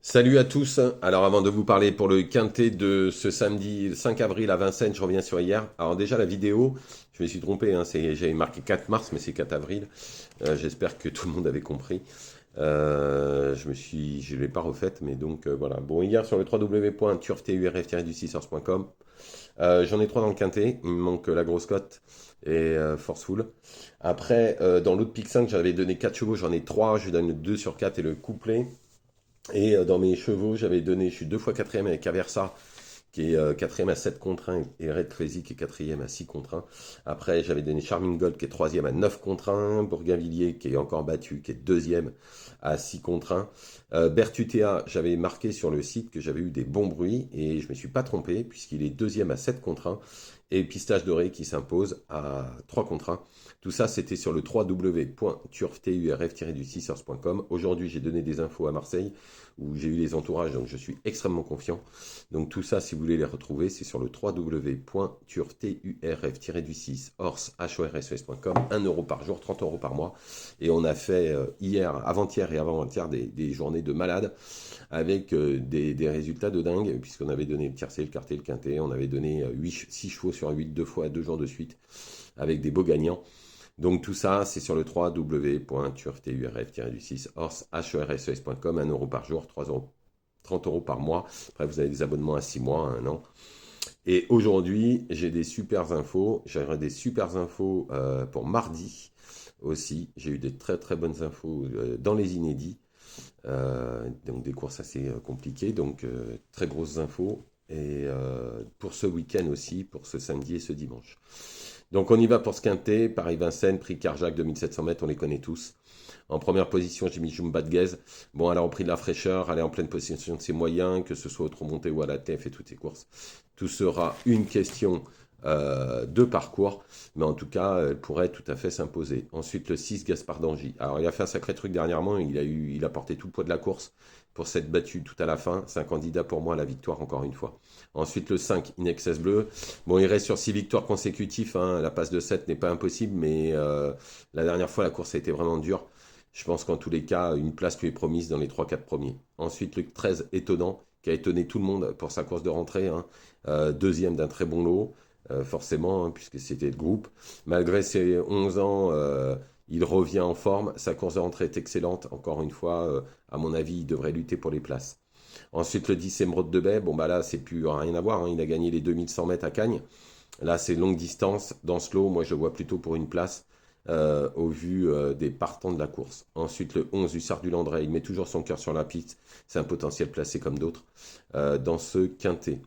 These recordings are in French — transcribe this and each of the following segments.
Salut à tous. Alors avant de vous parler pour le quintet de ce samedi 5 avril à Vincennes, je reviens sur hier. Alors déjà la vidéo, je me suis trompé, hein, j'avais marqué 4 mars mais c'est 4 avril. J'espère que tout le monde avait compris. Je l'ai pas refaite mais donc voilà. Bon hier sur le www.turfturf-du6ers.com, j'en ai 3 dans le quintet. Il me manque la grosse cote et Forceful. Après dans l'autre pick 5 j'avais donné 4 chevaux, j'en ai 3. Je donne le 2 sur 4 et le couplet. Et dans mes chevaux, j'avais donné, je suis deux fois quatrième avec Aversa, qui est quatrième à 7 contre 1, et Red Crazy, qui est quatrième à 6 contre 1. Après, j'avais donné Charming Gold, qui est troisième à 9 contre 1. Bourgainvilliers, qui est encore battu, qui est deuxième à 6 contre 1. Bertutea, j'avais marqué sur le site que j'avais eu des bons bruits, et je ne me suis pas trompé, puisqu'il est deuxième à 7 contre 1. Et Pistache Doré qui s'impose à 3 contre 1. Tout ça, c'était sur le www.turf-du6ers.com. Aujourd'hui, j'ai donné des infos à Marseille, où j'ai eu les entourages, donc je suis extrêmement confiant. Donc tout ça, si vous voulez les retrouver, c'est sur le www.turf-du6ors.com. 1 € par jour, 30 € par mois. Et on a fait hier, avant-hier et avant-hier des journées de malades avec des résultats de dingue, puisqu'on avait donné le tiercé, le quarté, le quintet. On avait donné 6 chevaux sur 8 deux fois, 2 jours de suite, avec des beaux gagnants. Donc tout ça, c'est sur le www.turf-du6ors.com. 1 € par jour, 30 € par mois. Après, vous avez des abonnements à 6 mois, à 1 an. Et aujourd'hui, j'ai des super infos. J'aurai des super infos pour mardi aussi. J'ai eu des très très bonnes infos dans les inédits. Donc des courses assez compliquées. Donc très grosses infos. Et pour ce week-end aussi, pour ce samedi et ce dimanche. Donc on y va pour ce quintet. Paris-Vincennes, prix Carjac 2700 mètres, on les connaît tous. En première position, j'ai mis Jumba de Guez. Bon, elle a repris de la fraîcheur, elle est en pleine possession de ses moyens, que ce soit au Tromonté ou à la TF et toutes ses courses. Tout sera une question de parcours, mais en tout cas, elle pourrait tout à fait s'imposer. Ensuite, le 6, Gaspard d'Angy. Alors, il a fait un sacré truc dernièrement, il a porté tout le poids de la course pour s'être battu tout à la fin. C'est un candidat pour moi à la victoire, encore une fois. Ensuite, le 5, Inexcess Bleu. Bon, il reste sur 6 victoires consécutives, hein. La passe de 7 n'est pas impossible, mais la dernière fois, la course a été vraiment dure. Je pense qu'en tous les cas, une place lui est promise dans les 3-4 premiers. Ensuite, le 13, étonnant, qui a étonné tout le monde pour sa course de rentrée, hein. Deuxième d'un très bon lot, forcément, hein, puisque c'était le groupe. Malgré ses 11 ans, il revient en forme. Sa course de rentrée est excellente. Encore une fois, à mon avis, il devrait lutter pour les places. Ensuite, le 10, Émeraude de Baie. Bon, bah là, c'est plus rien à voir, hein. Il a gagné les 2100 mètres à Cagnes. Là, c'est longue distance. Dans ce lot, moi, je le vois plutôt pour une place au vu des partants de la course. Ensuite, le 11, Hussard du Landré. Il met toujours son cœur sur la piste. C'est un potentiel placé comme d'autres dans ce quintet.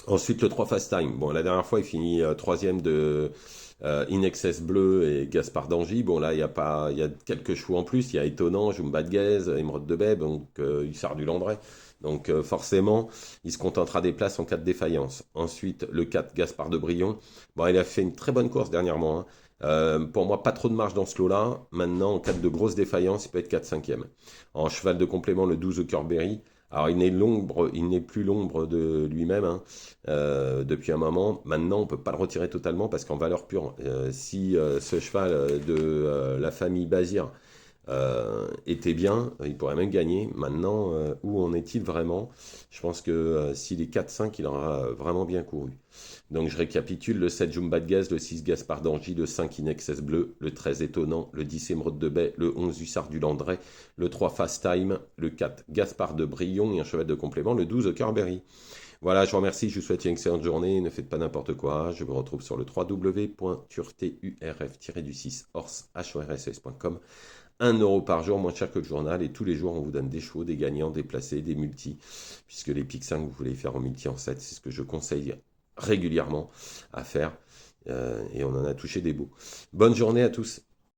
Ensuite, le 3 Fast Time. Bon, la dernière fois, il finit troisième de In Excess Bleu et Gaspard d'Angy. Bon, là, il y a quelques chevaux en plus. Il y a Étonnant, Jumba de Guez, Émeraude de Bèbe, donc Hussard du Landré. Donc, forcément, il se contentera des places en cas de défaillance. Ensuite, le 4 Gaspard de Brion. Bon, il a fait une très bonne course dernièrement, hein. Pour moi, pas trop de marge dans ce lot-là. Maintenant, en cas de grosse défaillance, il peut être 4-5e. En cheval de complément, le 12 Kerberry. Alors, il n'est plus l'ombre de lui-même, hein, depuis un moment. Maintenant, on peut pas le retirer totalement parce qu'en valeur pure, si ce cheval de la famille Bazir était bien, il pourrait même gagner. Maintenant, où en est-il vraiment? Je pense que s'il est 4-5, il aura vraiment bien couru. Donc je récapitule: le 7 Jumba de Gaz, le 6 Gaspard d'Angy, le 5 Inexcess Bleu, le 13 Étonnant, le 10 Émeraude de Baie, le 11 Hussard du Landré, le 3 Fast Time, le 4 Gaspard de Brion et un cheval de complément, le 12 Kerberry. Voilà, je vous remercie, je vous souhaite une excellente journée, ne faites pas n'importe quoi. Je vous retrouve sur le www.turturf-du6ors.com. 1 € par jour, moins cher que le journal, et tous les jours on vous donne des chevaux, des gagnants, des placés, des multis, puisque les pics 5 vous voulez les faire en multi en 7, c'est ce que je conseille régulièrement à faire, et on en a touché des beaux. Bonne journée à tous.